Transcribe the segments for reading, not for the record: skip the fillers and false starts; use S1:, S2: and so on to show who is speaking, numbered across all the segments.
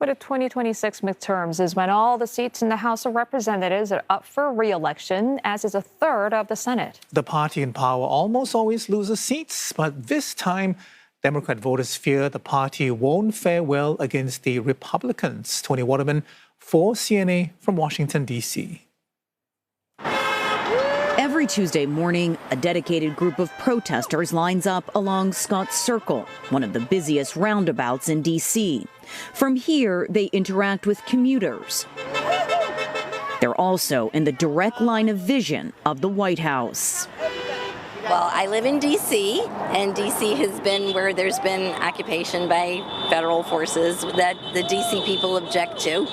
S1: But at 2026 midterms is when all the seats in the House of Representatives are up for re-election, as is a third of the Senate.
S2: The party in power almost always loses seats, but this time, Democrat voters fear the party won't fare well against the Republicans. Toni Waterman for CNA from Washington, D.C.
S3: Every Tuesday morning, a dedicated group of protesters lines up along Scott's Circle, one of the busiest roundabouts in D.C. From here, they interact with commuters. They're also in the direct line of vision of the White House.
S4: Well, I live in D.C., and D.C. has been where there's been occupation by federal forces that the D.C. people object to.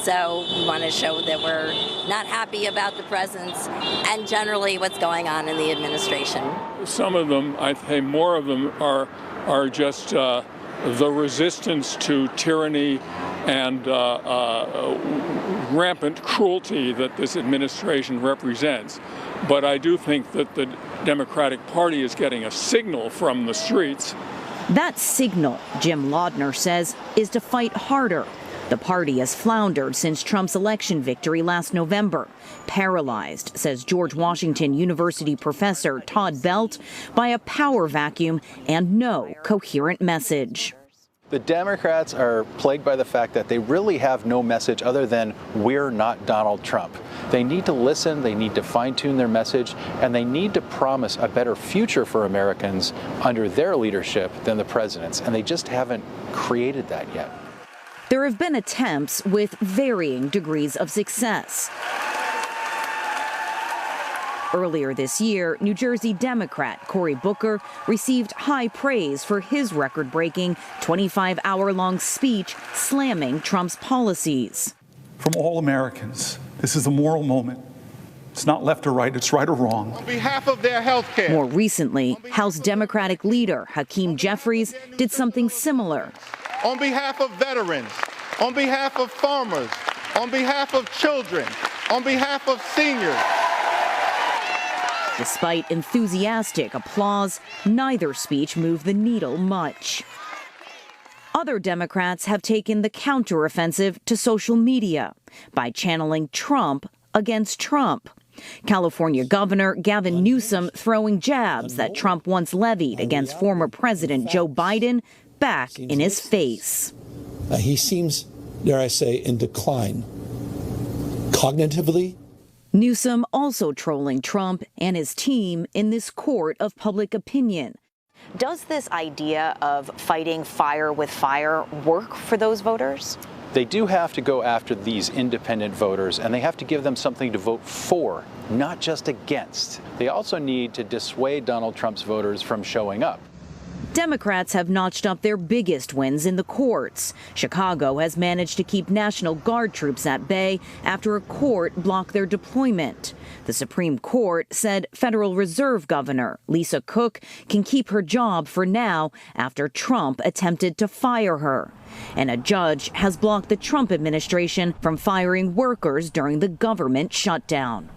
S4: So we want to show that we're not happy about the presence and generally what's going on in the administration.
S5: Some of them, I think more of them, are just the resistance to tyranny and rampant cruelty that this administration represents. But I do think that the Democratic Party is getting a signal from the streets.
S3: That signal, Jim Laudner says, is to fight harder. The party has floundered since Trump's election victory last November, paralyzed, says George Washington University professor Todd Belt, by a power vacuum and no coherent message.
S6: The Democrats are plagued by the fact that they really have no message other than "we're not Donald Trump." They need to listen, they need to fine-tune their message, and they need to promise a better future for Americans under their leadership than the president's, and they just haven't created that yet.
S3: There have been attempts with varying degrees of success. Earlier this year, New Jersey Democrat Cory Booker received high praise for his record-breaking 25-hour-long speech slamming Trump's policies.
S7: From all Americans, this is a moral moment. It's not left or right, it's right or wrong.
S8: On behalf of their health care.
S3: More recently, House Democratic leader Hakeem Jeffries did something similar.
S8: On behalf of veterans, on behalf of farmers, on behalf of children, on behalf of seniors.
S3: Despite enthusiastic applause, neither speech moved the needle much. Other Democrats have taken the counteroffensive to social media by channeling Trump against Trump. California Governor Gavin Newsom throwing jabs that Trump once levied against former President Joe Biden back in his face.
S9: He seems, dare I say, in decline cognitively.
S3: Newsom also trolling Trump and his team in this court of public opinion. Does this idea of fighting fire with fire work for those voters?
S6: They do have to go after these independent voters, and they have to give them something to vote for, not just against. They also need to dissuade Donald Trump's voters from showing up.
S3: Democrats have notched up their biggest wins in the courts. Chicago has managed to keep National Guard troops at bay after a court blocked their deployment. The Supreme Court said Federal Reserve Governor Lisa Cook can keep her job for now after Trump attempted to fire her. And a judge has blocked the Trump administration from firing workers during the government shutdown.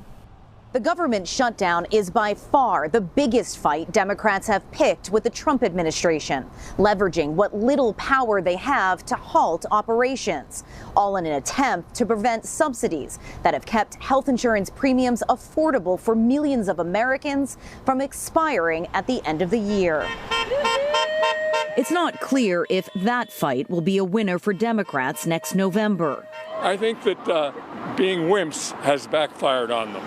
S3: The government shutdown is by far the biggest fight Democrats have picked with the Trump administration, leveraging what little power they have to halt operations, all in an attempt to prevent subsidies that have kept health insurance premiums affordable for millions of Americans from expiring at the end of the year. It's not clear if that fight will be a winner for Democrats next November.
S5: I think that being wimps has backfired on them.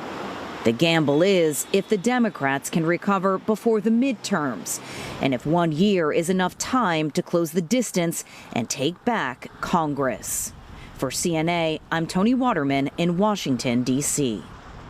S3: The gamble is if the Democrats can recover before the midterms, and if 1 year is enough time to close the distance and take back Congress. For CNA, I'm Toni Waterman in Washington, D.C.